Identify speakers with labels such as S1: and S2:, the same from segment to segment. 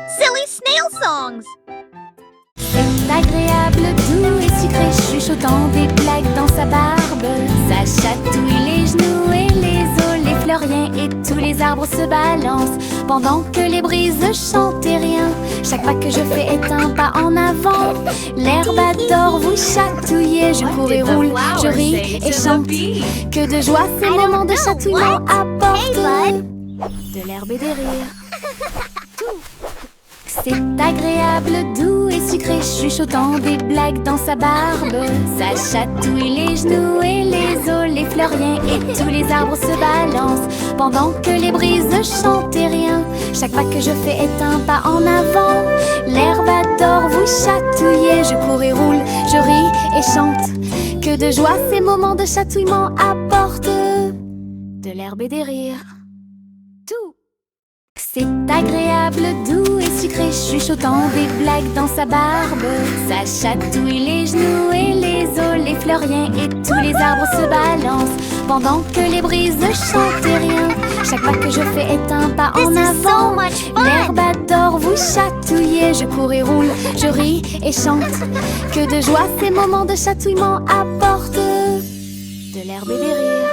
S1: silly snail songs.
S2: C'est agréable, doux et sucré, chuchotant des blagues dans sa barbe. Ça chatouille les genoux et les os, les fleuriens et tous les arbres se balancent pendant que les brises chantent et rien. Chaque pas que je fais est un pas en avant. L'herbe adore vous chatouiller. Je cours et roule, je ris et chante. Que de joie ces moments de chatouillement apportent de l'herbe et des rires. C'est agréable, doux et sucré, chuchotant des blagues dans sa barbe. Ça chatouille les genoux et les os, les fleuriens et tous les arbres se balancent pendant que les brises chantent et rien. Chaque pas que je fais est un pas en avant. L'herbe adore vous chatouiller. Je cours et roule, je ris et chante. Que de joie ces moments de chatouillement apportent de l'herbe et des rires. Tout. C'est agréable, doux et sucré, chuchotant des blagues dans sa barbe. Ça chatouille les genoux et les os, les fleuriens et tous les arbres se balancent pendant que les brises chantent et rien. Chaque pas que je fais est un pas en avant. L'herbe adore vous chatouiller. Je cours et roule, je ris et chante. Que de joie ces moments de chatouillement apportent de l'herbe et des rires.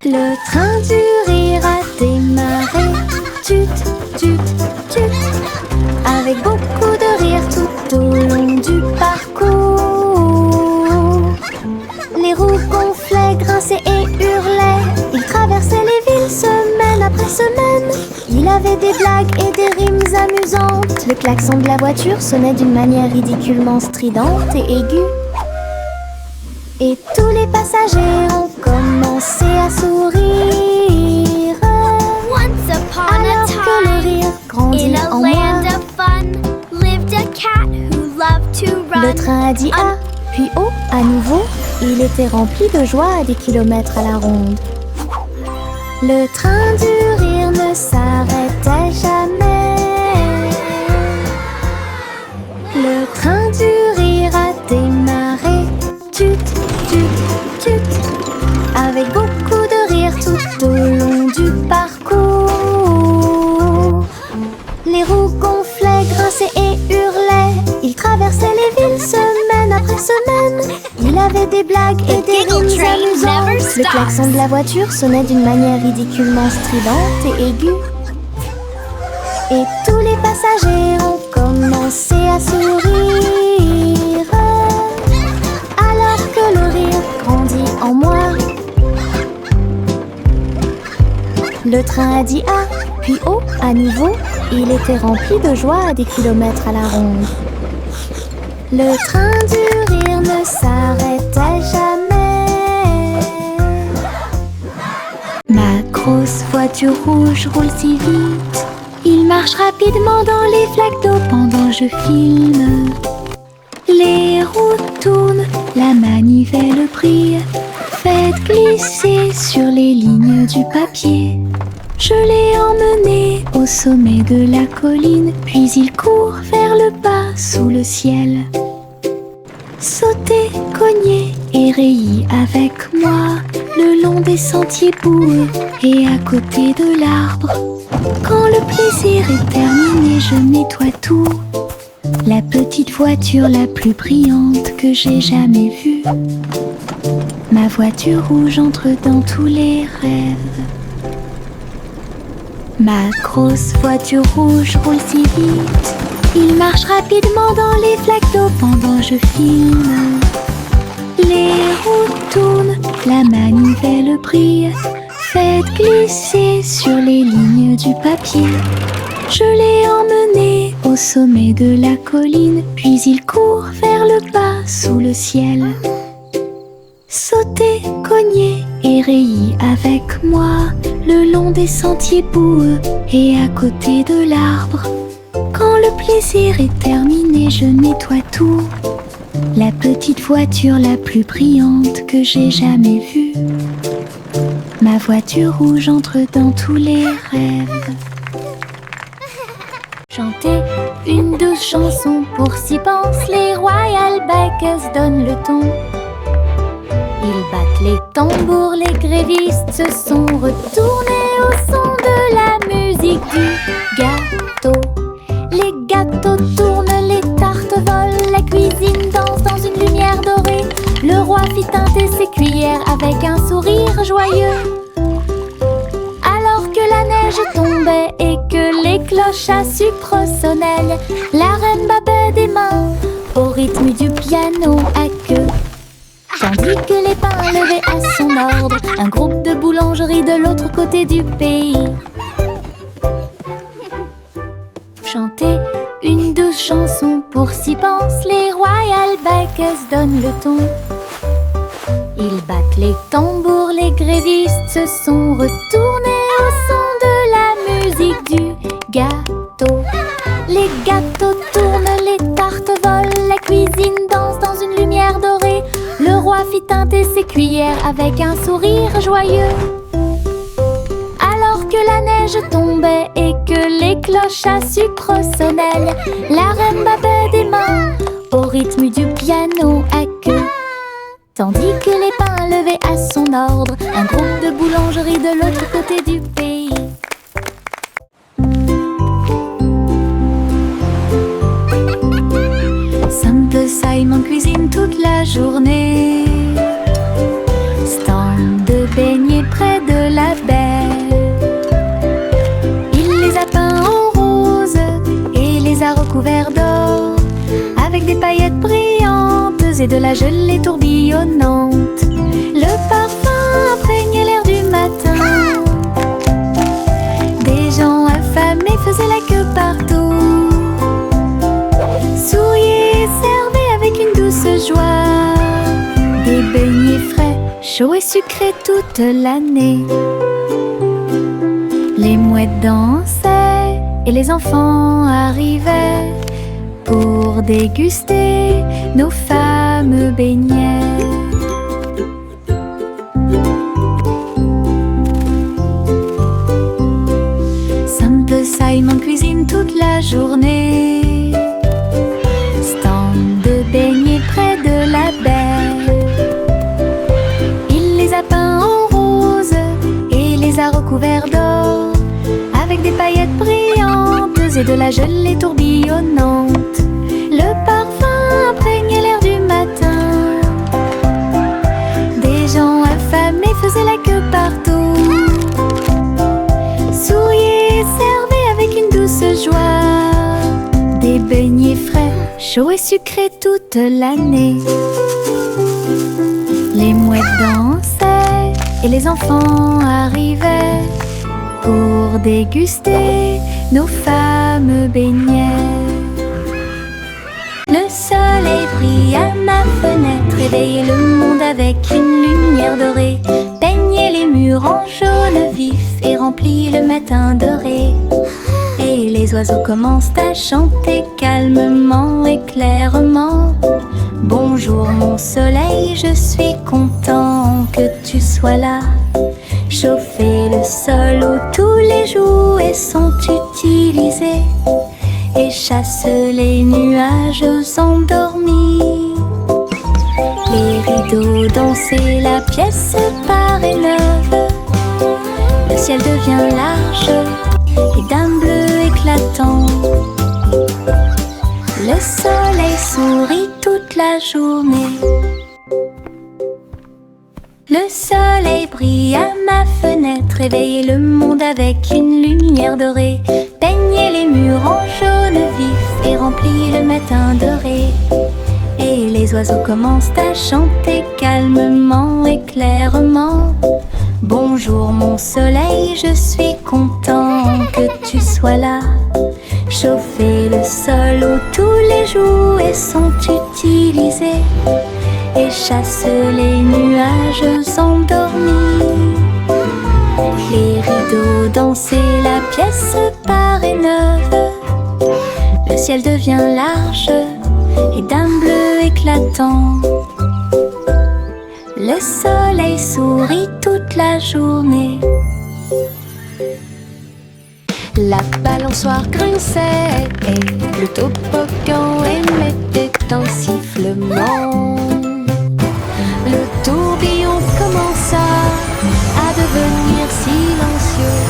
S2: Le train du rire a démarré. Tut, tut, tut. Avec beaucoup de rire tout au long du parcours. Les roues gonflaient, grinçaient et hurlaient. Il traversait les villes semaine après semaine. Il avait des blagues et des rimes amusantes. Le klaxon de la voiture sonnait d'une manière ridiculement stridente et aiguë. Et tous les passagers ont commencé à sourire.
S1: Once upon
S2: Alors
S1: a
S2: que le
S1: time,
S2: rire grandit
S1: in a
S2: en
S1: land
S2: moi,
S1: of fun, lived a cat who loved to run.
S2: le train a dit A, puis O à nouveau. Il était rempli de joie à des kilomètres à la ronde. Le train du rire ne s'arrêtait jamais. Le train du rire a démarré. Tut, tut, tut. Avec beaucoup de rire tout au long du parcours. Les roues gonflaient, grinçaient et hurlaient. Il traversait les villes semaine après semaine. Il avait des blagues et des rimes amusantes. Le klaxon de la voiture sonnait d'une manière ridiculement stridente et aiguë. Et tous les passagers ont commencé à sourire. Alors que le rire grandit en moi. Le train a dit A, puis O à nouveau. Il était rempli de joie à des kilomètres à la ronde. Le train du rire ne s'arrêtait jamais. Ma grosse voiture rouge roule si vite. Il marche rapidement dans les flaques d'eau pendant je filme. Les roues tournent, la manivelle brille. Faites glisser sur les lignes du papier. Je l'ai emmené au sommet de la colline, puis il court vers le bas sous le ciel. Sauter, cogner et rayer avec moi le long des sentiers boueux et à côté de l'arbre. Quand le plaisir est terminé, je nettoie tout. La petite voiture la plus brillante que j'ai jamais vue. Ma voiture rouge entre dans tous les rêves. Ma grosse voiture rouge roule si vite. Il marche rapidement dans les flaques d'eau pendant je filme. Les roues tournent, la manivelle brille. Faites glisser sur les lignes du papier. Je l'ai emmené au sommet de la colline, puis il court vers le bas sous le ciel. Sauter, cogner et rayer avec moi le long des sentiers boueux et à côté de l'arbre. Quand le plaisir est terminé, je nettoie tout. La petite voiture la plus brillante que j'ai jamais vue. Ma voiture rouge entre dans tous les rêves. Chanter une douce chanson, pour s'y pensent les Royal Bikers donnent le ton. Ils battent les tambours, les grévistes se sont retournés au son de la musique du gars. tombaient et que les cloches à sucre sonnaient, la reine battait des mains au rythme du piano à queue. Tandis que les pains levaient à son ordre un groupe de boulangeries de l'autre côté du pays chantaient une douce chanson. Pour s'y pense, les Royal Bakers donnent le ton. Ils battent les tambours, les grévistes se sont retournés au son de la musique du gâteau. Les gâteaux tournent, les tartes volent, la cuisine danse dans une lumière dorée. Le roi fit teinter ses cuillères avec un sourire joyeux. Alors que la neige tombait et que les cloches à sucre sonnaient, la reine battait des mains au rythme du piano à queue. Tandis que les pains levaient à son ordre un groupe de boulangeries de l'autre côté du pays. Simple Simon cuisine toute la journée. Stand de beignets près de la baie. Il les a peints en rose et les a recouverts d'or, avec des paillettes brillantes et de la gelée tourbillonnante. Le parfum imprégnait l'air du matin. Des gens affamés faisaient la queue partout. Souriaient, servaient avec une douce joie des beignets frais, chauds et sucrés toute l'année. Les mouettes dansaient et les enfants arrivaient pour déguster nos fameux beignets. Simple Simon cuisine toute la journée. Stand de beignets près de la baie. Il les a peints en rose et les a recouverts d'or, avec des paillettes brillantes et de la gelée tourbillonnante. Le parfum imprégnait l'air du matin. Des gens affamés faisaient la queue partout. Souriaient, servaient avec une douce joie des beignets frais, chauds et sucrés toute l'année. Les mouettes dansaient et les enfants arrivaient pour déguster nos fameux beignets. Le soleil brille à ma fenêtre, réveille le monde avec une lumière dorée, peignait les murs en jaune vif et remplit le matin doré. Et les oiseaux commencent à chanter calmement et clairement. Bonjour mon soleil, je suis content que tu sois là. Chauffer le sol où tous les jouets sont utilisés et chasse les nuages endormis. Les rideaux danser, la pièce paraît neuve. Le ciel devient large et d'un bleu éclatant. Le soleil sourit toute la journée. Le soleil brille à ma fenêtre, réveille le monde avec une lumière dorée, peignait les murs en jaune vif et remplit le matin doré. Et les oiseaux commencent à chanter calmement et clairement. Bonjour mon soleil, je suis content que tu sois là. Chauffer le sol où tous les jouets sont utilisés et chasse les nuages endormis. Les rideaux danser, la pièce paraît neuve. Le ciel devient large et d'un bleu éclatant. Le soleil sourit toute la journée. La balançoire grinçait et le toboggan émettait un sifflement. Le tourbillon commença à devenir silencieux.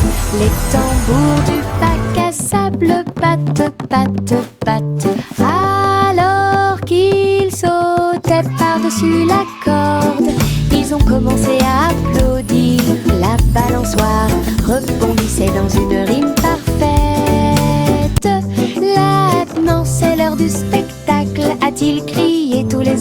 S2: Les tambours du bac à sable battent, battent, battent. Alors qu'ils sautaient par-dessus la corde, ils ont commencé à applaudir. La balançoire rebondissait dans une rime parfaite.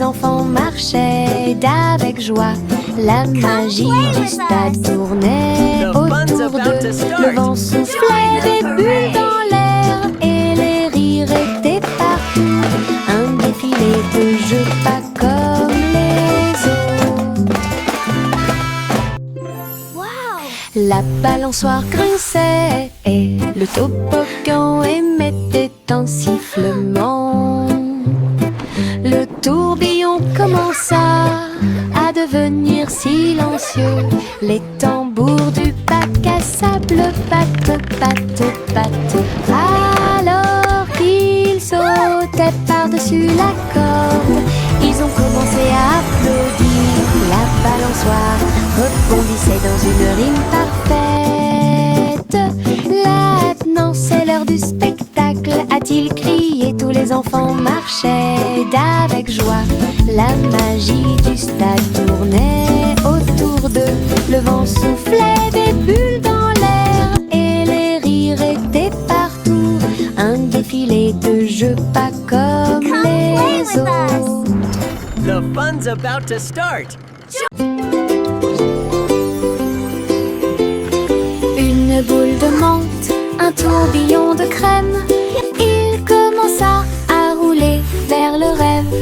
S2: enfants marchaient avec joie. La magie du stade tournait autour d'eux. Le vent soufflait des bulles dans l'air et les rires étaient partout. Un défilé de jeux pas comme les autres. La balançoire grinçait et le toboggan émettait un sifflement. Le tourbillon commença à devenir silencieux. Les tambours du bac à sable battent, battent, battent. Alors qu'ils sautaient par-dessus la corde, ils ont commencé à applaudir. La balançoire rebondissait dans une rime parfaite. Maintenant c'est l'heure du spectacle, a-t-il crié. Tous les enfants marchaient avec joie. La magie du stade tournait autour d'eux. Le vent soufflait des bulles dans l'air et les rires étaient partout. Un défilé de jeux pas comme les autres.
S3: The fun's about to start!
S2: Une boule de menthe, un tourbillon de crème. Il commença à rouler vers le rêve.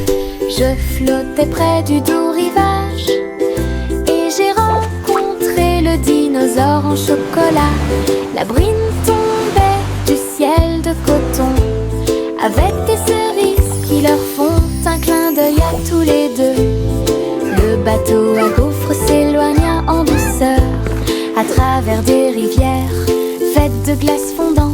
S2: Je flottais près du doux rivage et j'ai rencontré le dinosaure en chocolat. La brine tombait du ciel de coton avec des cerises qui leur font un clin d'œil à tous les deux. Le bateau à gaufres s'éloigna en douceur à travers des rivières faites de glace fondante.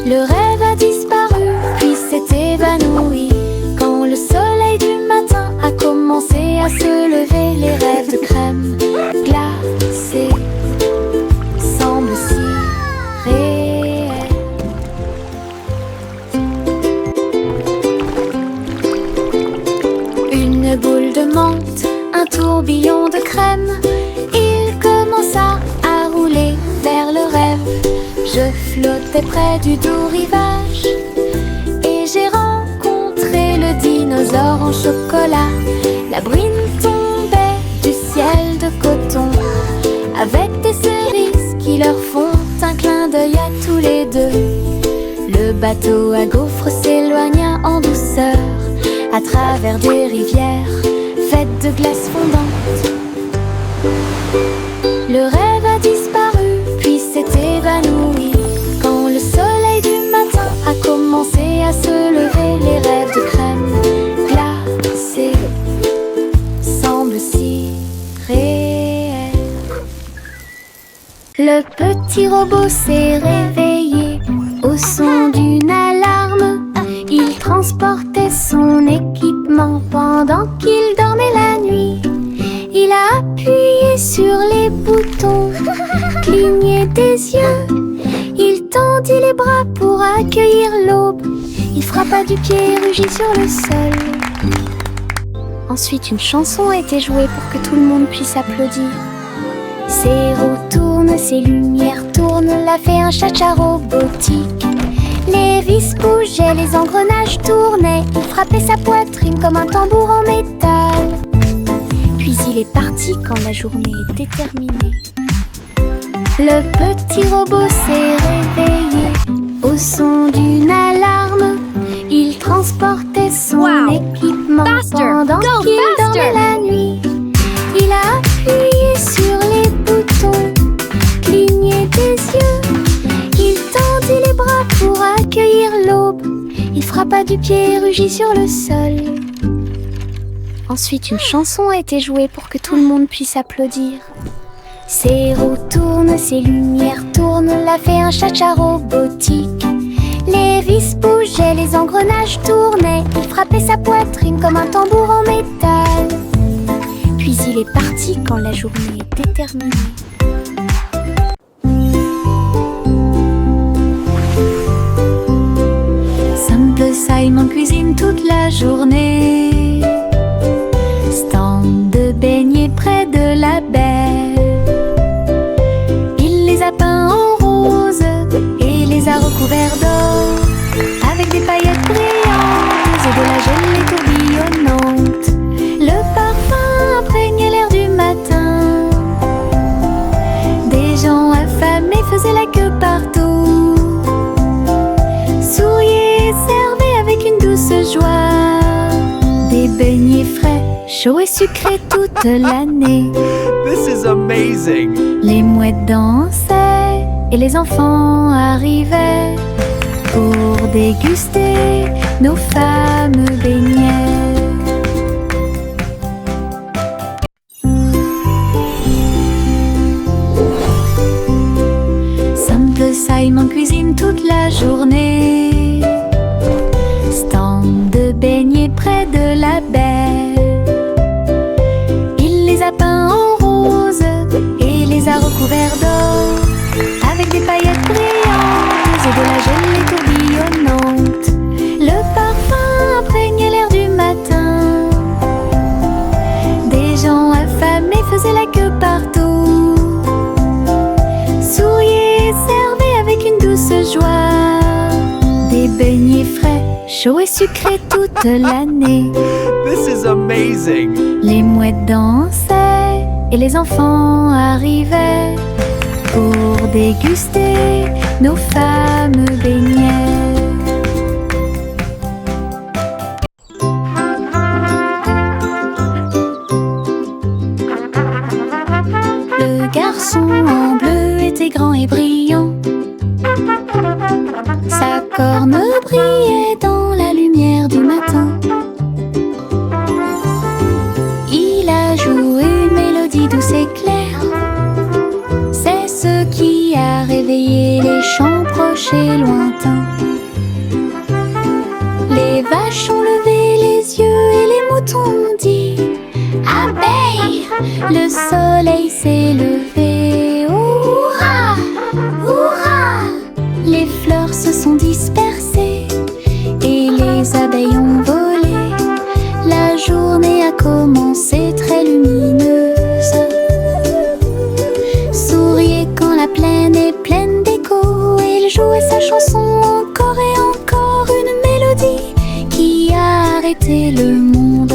S2: Le rêve a disparu puis s'est évanoui quand le soleil du matin a commencé à se lever. Les rêves de crème glacée semblent si réels. Une boule de menthe, un tourbillon de crème. Il commença à rouler vers le rêve. Je flottais près du doux rivage et j'ai rencontré le dinosaure en chocolat. La brine tombait du ciel de coton avec des cerises qui leur font un clin d'œil à tous les deux. Le bateau à gaufres s'éloigna en douceur à travers des rivières faites de glace fondante. Le rêve a disparu puis s'est évanoui quand le soleil du matin a commencé à se lever. Les rêves de crème glacée semblent si réels. Le petit robot s'est réveillé au son d'une alarme. Il transportait son équipement pendant qu'il dormait la nuit. Il a appuyé sur les boutons, cligné des yeux. Il tendit les bras pour accueillir l'aube. Il frappa du pied et rugit sur le sol. Ensuite, une chanson a été jouée pour que tout le monde puisse applaudir. Ses roues tournent, ses lumières tournent, l'a fait un cha-cha robotique. Les vis bougeaient, les engrenages tournaient. Il frappait sa poitrine comme un tambour en métal. Puis il est parti quand la journée était terminée. Le petit robot s'est réveillé au son d'une alarme. Il transportait son équipement pendant qu'il dormait la nuit. Il a appuyé sur les boutons, cligné des yeux. Il tendit les bras pour accueillir l'aube. Il frappa du pied et rugit sur le sol. Ensuite, une chanson a été jouée pour que tout le monde puisse applaudir. Ses roues tournent, ses lumières tournent, l'a fait un cha-cha robotique. Les vis bougeaient, les engrenages tournaient. Il frappait sa poitrine comme un tambour en métal. Puis il est parti quand la journée était terminée. Simple Simon cuisine toute la journée. Stand de beignets près de la baie. Il les a peints en rose et les a recouverts d'or, avec des paillettes brillantes et de la gelée. chaud et sucré toute l'année.
S3: This is amazing!
S2: Les mouettes dansaient et les enfants arrivaient pour déguster nos fameux beignets. Simple Simon cuisine toute la journée. Stand de beignets près de la baie. Il les a peints en rose et les a recouverts d'or, avec des paillettes brillantes et de la gelée tourbillonnante. Le parfum imprégnait l'air du matin. Des gens affamés faisaient la queue partout. Souriaient et servaient avec une douce joie des beignets frais, chauds et sucrés toute l'année.
S3: This is amazing!
S2: Les mouettes dansaient et les enfants arrivaient pour déguster nos fameux beignets. Le garçon en bleu était grand et brillant. Sa corne brillait dans la lumière du matin. Il a joué une mélodie douce et claire. C'est ce qui a réveillé les champs proches et lointains. Les vaches ont levé les yeux et les moutons ont dit abeille, le soleil s'est levé. Hurrah, hurrah! Les fleurs se sont dispersées et les abeilles ont volé. La journée a commencé très lumineuse. Souriez quand la plaine est pleine d'écho. Et il jouait sa chanson encore et encore, une mélodie qui a arrêté le monde.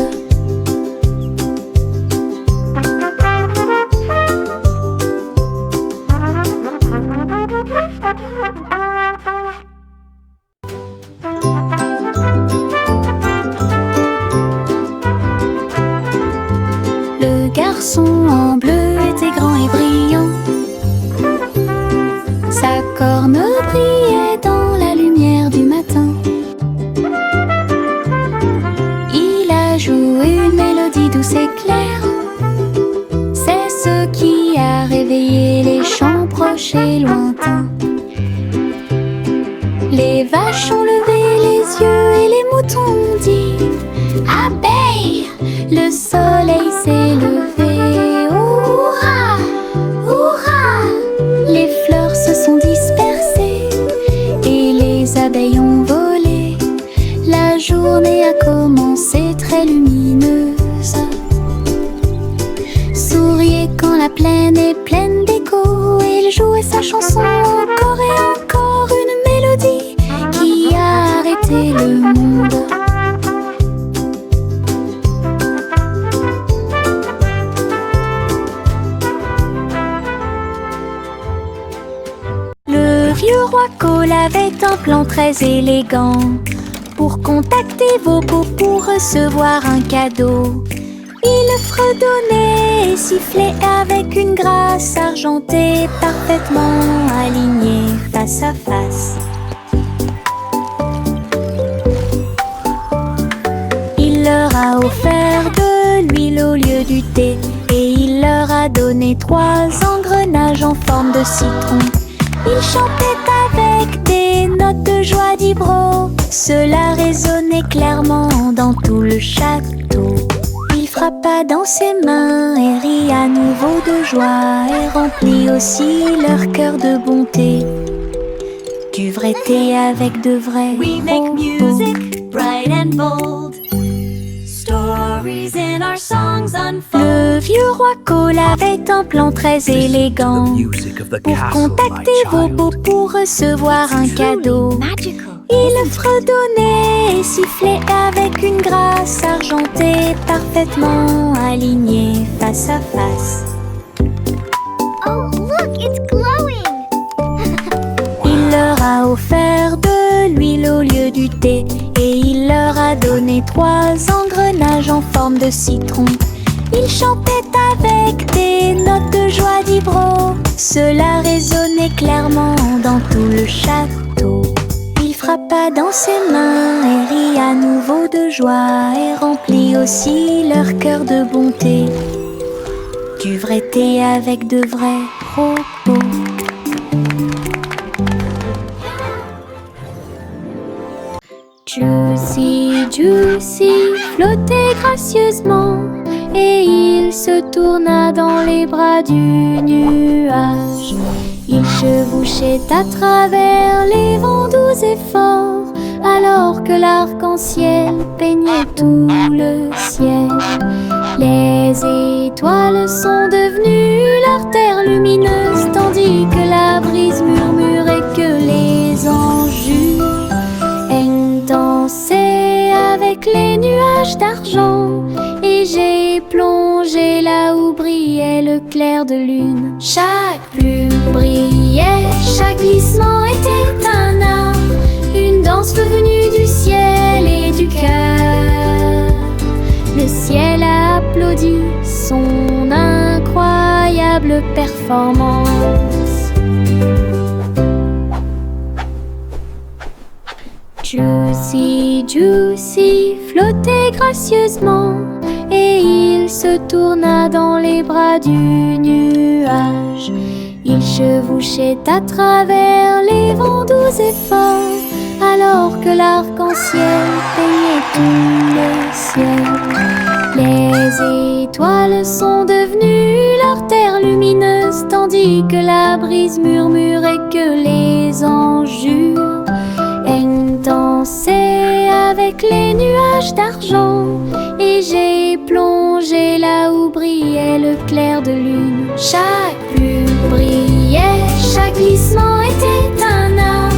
S2: Le garçon en bleu était grand et brillant. Sa corne brillait dans la lumière du matin. Il a joué une mélodie douce et claire. C'est ce qui a réveillé les champs proches et lointains. Les vaches ont levé les yeux et les moutons ont dit abeille, le soleil s'est levé. Hurrah, hurrah! Les fleurs se sont dispersées et les abeilles ont volé. La journée a commencé très lumineuse. Souriez quand la plaine est pleine d'écho. Il jouait sa chanson encore et encore, une mélodie qui a arrêté le monde. Le vieux roi Cole avait un plan très élégant pour contacter vos beaux pour recevoir un cadeau. Il fredonnait et sifflait avec une grâce argentée, parfaitement alignée face à face. Il leur a offert de l'huile au lieu du thé et il leur a donné 3 engrenages en forme de citron. Il chantait avec des notes de joie d'Ibro. Cela résonnait clairement dans tout le château. Il frappa dans ses mains et rit à nouveau de joie et remplit aussi leur cœur de bonté. Du vrai thé avec de vrais
S4: We make
S2: propos.
S4: music bright and bold. Stories in our songs unfold.
S2: Le vieux roi Cole avait un plan très élégant pour contacter vos beaux pour recevoir un cadeau.
S1: Magical.
S2: Il fredonnait et sifflait avec une grâce argentée, parfaitement alignée face à face.
S1: Oh, look, it's glowing.
S2: Il leur a offert de l'huile au lieu du thé et il Il leur a donné 3 engrenages en forme de citron. Ils chantaient avec des notes de joie d'ivro. Cela résonnait clairement dans tout le château. Il frappa dans ses mains et rit à nouveau de joie et remplit aussi leur cœur de bonté. Du vrai thé avec de vrais propos. Juicy, Juicy flottait gracieusement et il se tourna dans les bras du nuage. Il chevauchait à travers les vents doux et forts alors que l'arc-en-ciel peignait tout le ciel. Les étoiles sont devenues leur terre lumineuse tandis que la brise murmurait que les anges dansaient avec les nuages d'argent. Et j'ai plongé là où brillait le clair de lune. Chaque plume brillait, chaque glissement était un art, une danse venue du ciel et du cœur. Le ciel a applaudi son incroyable performance. Juicy, Juicy flottait gracieusement et il se tourna dans les bras du nuage. Il chevauchait à travers les vents doux et forts alors que l'arc-en-ciel peignait tout le ciel. Les étoiles sont devenues leur terre lumineuse tandis que la brise murmurait que les anges dansaient avec les nuages d'argent. Et j'ai plongé là où brillait le clair de lune. Chaque plume brillait, chaque glissement était un art,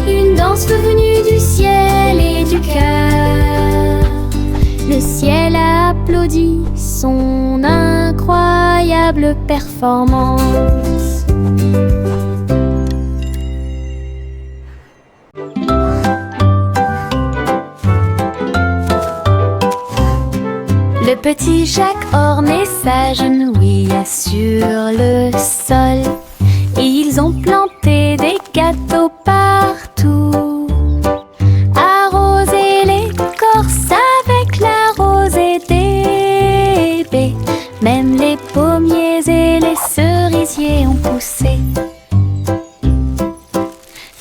S2: une danse venue du ciel et du cœur. Le ciel a applaudi son incroyable performance. Le petit Jacques ornait s'agenouilla sur le sol et ils ont planté des gâteaux partout. Arrosé l'écorce avec la rosée des baies, même les pommiers et les cerisiers ont poussé.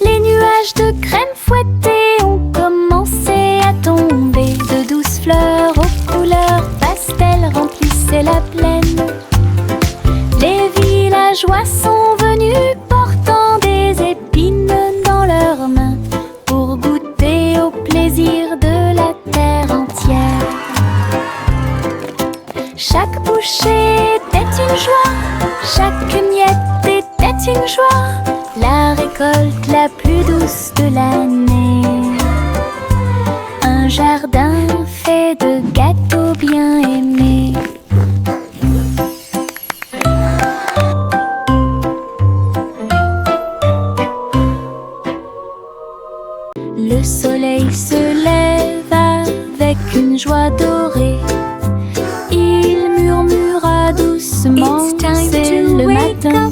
S2: Les nuages de crème fouettée ont commencé à tomber, de douces fleurs aux couleurs pastel remplissaient la plaine. Les villageois sont venus portant des épines dans leurs mains pour goûter au plaisir de la terre entière. Chaque bouchée était une joie, chaque miette était une joie, la récolte la plus douce de l'année. Un jardin fait de gâteaux bien aimés. Le soleil se lève avec une joie dorée. Il murmura doucement, c'est le matin.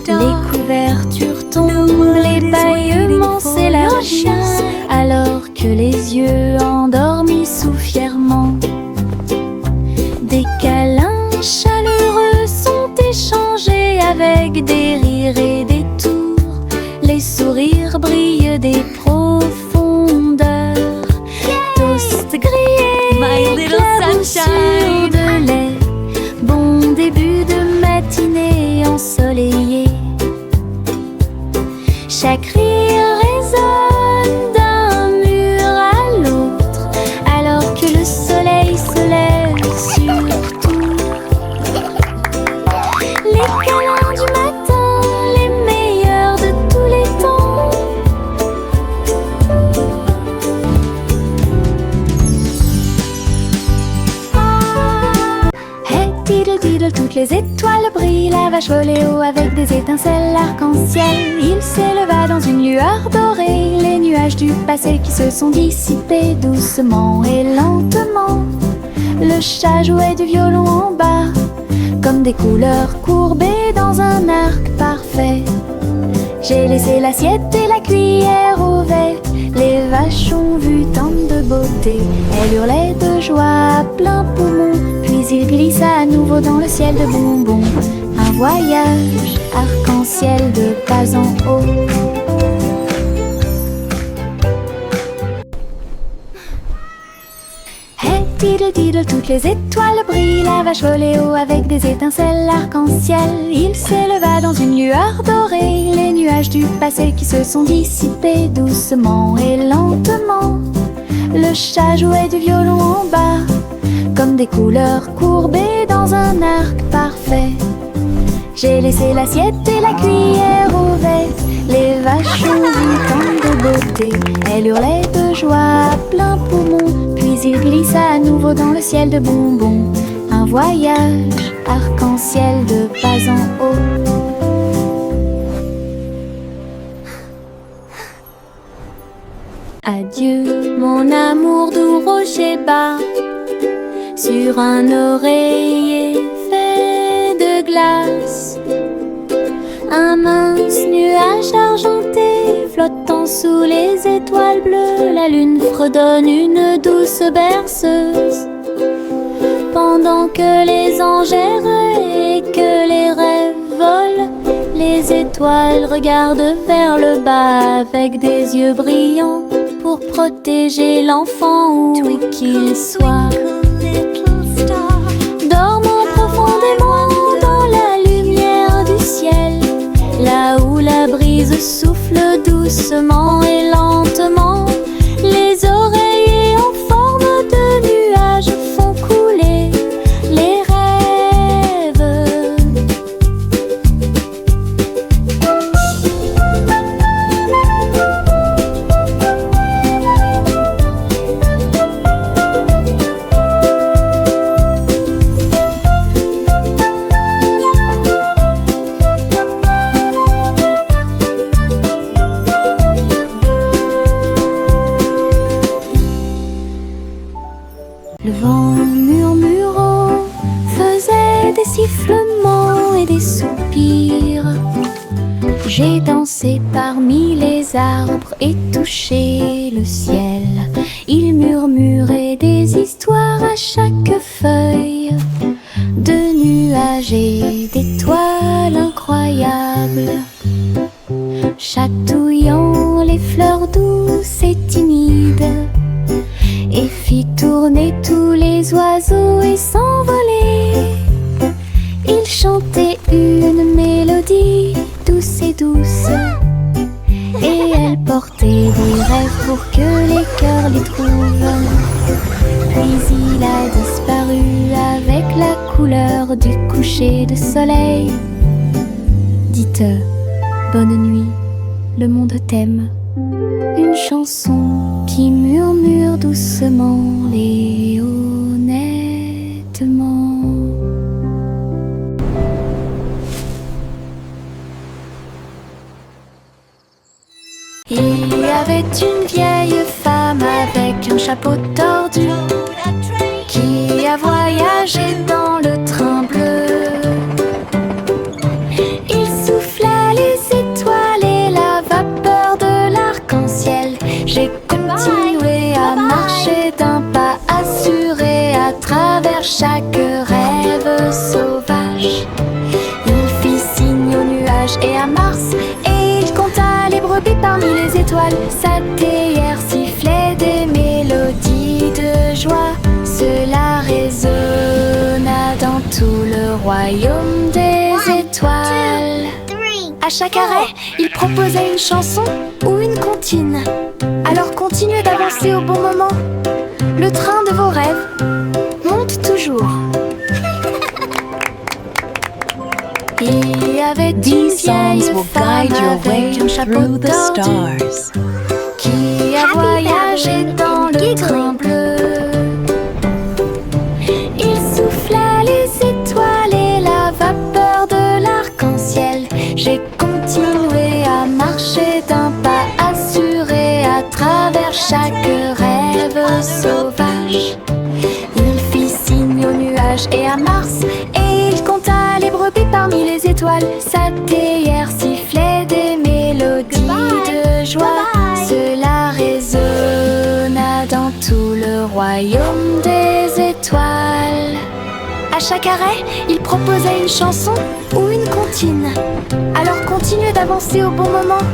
S2: Les couvertures tombent, les bâillements s'élargissent, alors que les yeux endormis soufflent fièrement. Des câlins chaleureux sont échangés avec des rires et des tours. Les sourires brillent des profondeurs. Toast grillé, éclaboussure de lait, bon début de matinée ensoleillée. Chaque rire résonne d'un mur à l'autre, alors que le soleil se lève sur tout. Les câlins du matin, les meilleurs de tous les temps. Hey diddle diddle, toutes les étoiles brillent, la vache volait haut avec des étincelles arc-en-ciel. Il s'éleva dans une lueur dorée, les nuages du passé qui se sont dissipés doucement et lentement. Le chat jouait du violon en bas, comme des couleurs courbées dans un arc parfait. J'ai laissé l'assiette et la cuillère au verre. Les vaches ont vu tant de beauté. Elles hurlaient de joie à plein poumon. Puis il glissa à nouveau dans le ciel de bonbons. Un voyage arc-en-ciel de pas en haut. Hey diddle diddle, toutes les étoiles brillent. La vache volait haut avec des étincelles arc-en-ciel. Il s'éleva dans une lueur dorée, les nuages du passé qui se sont dissipés doucement et lentement. Le chat jouait du violon en bas, comme des couleurs courbées dans un arc parfait. J'ai laissé l'assiette et la cuillère au verre. Les vaches ont vu tant de beauté. Elles hurlaient de joie à plein poumon. Puis il glissa à nouveau dans le ciel de bonbons. Un voyage arc-en-ciel de pas en haut. Adieu mon amour doux rocher bas, sur un oreiller fait de glace. Un mince nuage argenté flottant sous les étoiles bleues. La lune fredonne une douce berceuse, pendant que les anges errent et que les rêves volent. Les étoiles regardent vers le bas avec des yeux brillants pour protéger l'enfant où qu'il soit. Dormons profondément dans la lumière du ciel, là où la brise souffle doucement et lentement. Les oreillers en forme de nuages font couler les rêves. Le vent murmurant faisait des sifflements et des soupirs. J'ai dansé parmi les arbres et touché le ciel. Il murmurait des histoires à chaque feuille, de nuages et d'étoiles incroyables, chatouillant les fleurs douces et timides, et fit tourner tous les oiseaux et s'envoler. Il chantait une mélodie douce et douce, et elle portait des rêves pour que les cœurs les trouvent. Puis il a disparu avec la couleur du coucher de soleil. Dites bonne nuit, le monde t'aime. Une chanson qui murmure doucement et honnêtement. Il y avait une vieille femme avec un chapeau tordu qui a voyagé dans le train bleu. Il souffla les étoiles et la vapeur de l'arc-en-ciel. J'ai continué à marcher d'un pas assuré à travers chaque rêve sauvage. Il fit signe aux nuages et à Mars, et il compta les brebis parmi les étoiles. Sa théière sifflait des mélodies de joie. Cela résonna dans tout le royaume des étoiles. À chaque arrêt, il proposait une chanson ou une comptine. Alors continuez d'avancer au bon moment. Le train de vos rêves monte toujours. Il y avait une vieille femme avec un chapeau tordu qui a voyagé dans le train bleu. Il souffla les étoiles et la vapeur de l'arc J'ai continué à marcher d'un pas assuré à travers chaque rêve sauvage. Il fit signe aux nuages et à Mars, et il compta les brebis parmi les étoiles. Sa théière sifflait des mélodies de joie. Cela résonna dans tout le royaume des étoiles. À chaque arrêt, il proposait une chanson ou une comptine. Alors continuez d'avancer au bon moment.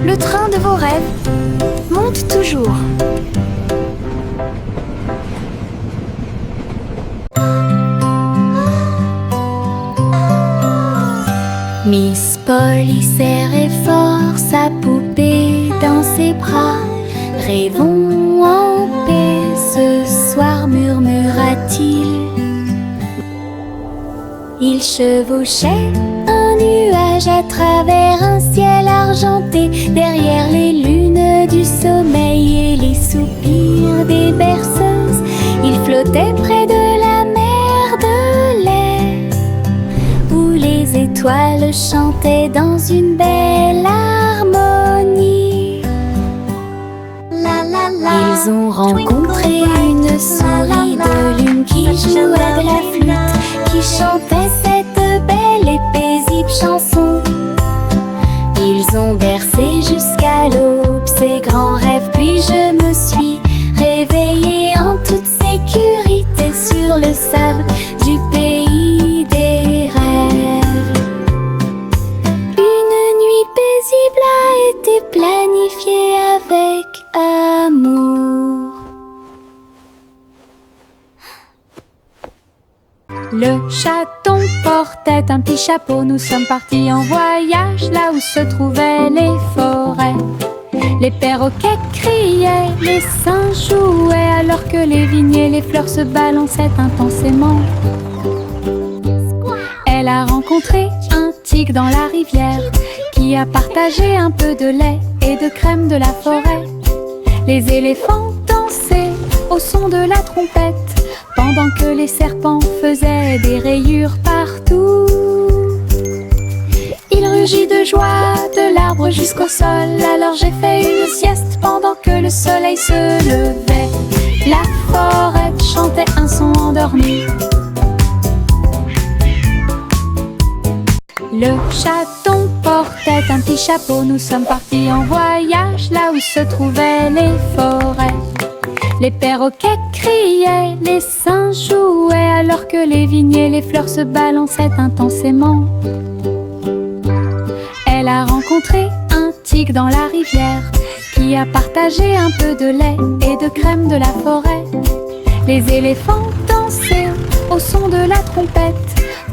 S2: Le train de vos rêves monte toujours. Miss Polly serrait fort sa poupée dans ses bras. Rêvons en paix ce soir, murmura-t-il. Il chevauchait un nuage à travers un ciel argenté, derrière les lunes du sommeil et les soupirs des berceuses. Il flottait près de la mer de lait, où les étoiles chantaient dans une belle harmonie. Ils ont rencontré une souris de lune qui jouait de la flûte, qui chantait cette belle et paisible chanson. Ils ont bercé jusqu'à l'aube ces grands rêves, puis je me suis réveillée en toute sécurité sur le sable du pays des rêves. Une nuit paisible a été planifiée avec amour. Le chaton portait un petit chapeau. Nous sommes partis en voyage là où se trouvaient les forêts. Les perroquets criaient, les singes jouaient, alors que les vignes et les fleurs se balançaient intensément. Elle a rencontré un tigre dans la rivière qui a partagé un peu de lait et de crème de la forêt. Les éléphants dansaient au son de la trompette, pendant que les serpents faisaient des rayures partout. Il rugit de joie de l'arbre jusqu'au sol. Alors j'ai fait une sieste pendant que le soleil se levait. La forêt chantait un son endormi. Le chaton portait un petit chapeau. Nous sommes partis en voyage là où se trouvaient les forêts. Les perroquets criaient, les singes jouaient, alors que les vignes et les fleurs se balançaient intensément. Elle a rencontré un tigre dans la rivière qui a partagé un peu de lait et de crème de la forêt. Les éléphants dansaient au son de la trompette,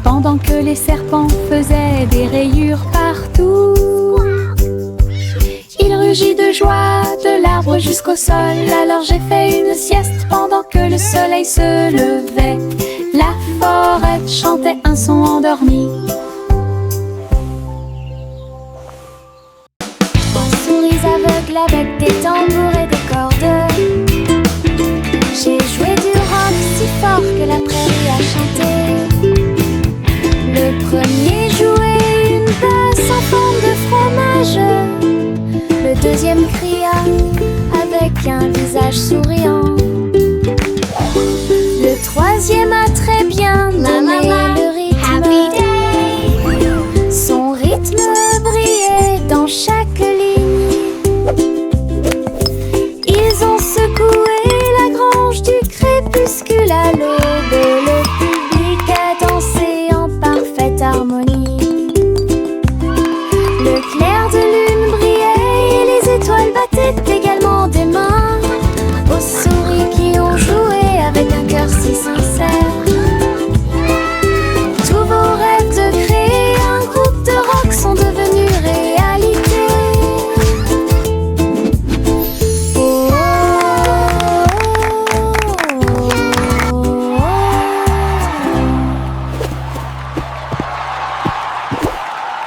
S2: pendant que les serpents faisaient des rayures partout. Il rugit de joie de l'arbre jusqu'au sol. Alors j'ai fait une sieste pendant que le soleil se levait. La forêt chantait un son endormi. Souris aveugles avec des tambours et des cordes. J'ai joué du rock si fort que la prairie a chanté. Le premier jouait une basse en forme de fromage. Le deuxième cria avec un visage souriant. Le troisième a très bien donné le rythme. Son rythme brillait dans chaque ligne. Ils ont secoué la grange du crépuscule à l'aube, et le public a dansé en parfaite harmonie. Le